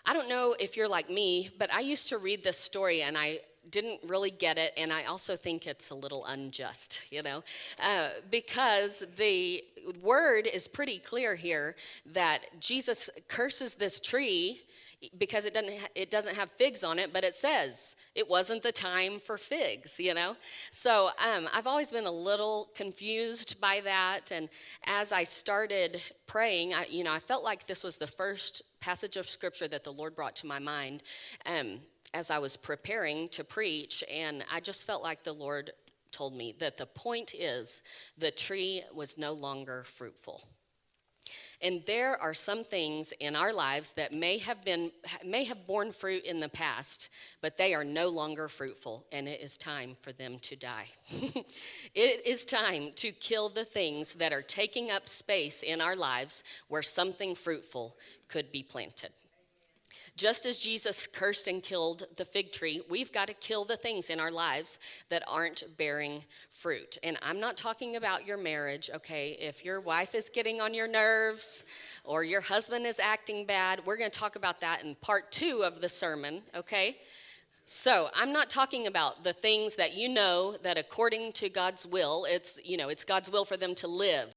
I don't know if you're like me, but I used to read this story and I didn't really get it, and I also think it's a little unjust, because the word is pretty clear here that Jesus curses this tree because it doesn't have figs on it, but it says it wasn't the time for figs. So I've always been a little confused by that, and as I started praying, I felt like this was the first passage of scripture that the Lord brought to my mind as I was preparing to preach, and I just felt like the Lord told me that the point is the tree was no longer fruitful. And there are some things in our lives that may have borne fruit in the past, but they are no longer fruitful, and it is time for them to die. It is time to kill the things that are taking up space in our lives where something fruitful could be planted. Just as Jesus cursed and killed the fig tree, we've got to kill the things in our lives that aren't bearing fruit. And I'm not talking about your marriage, okay? If your wife is getting on your nerves or your husband is acting bad, we're going to talk about that in part 2 of the sermon, okay? So I'm not talking about the things that that according to God's will, it's God's will for them to live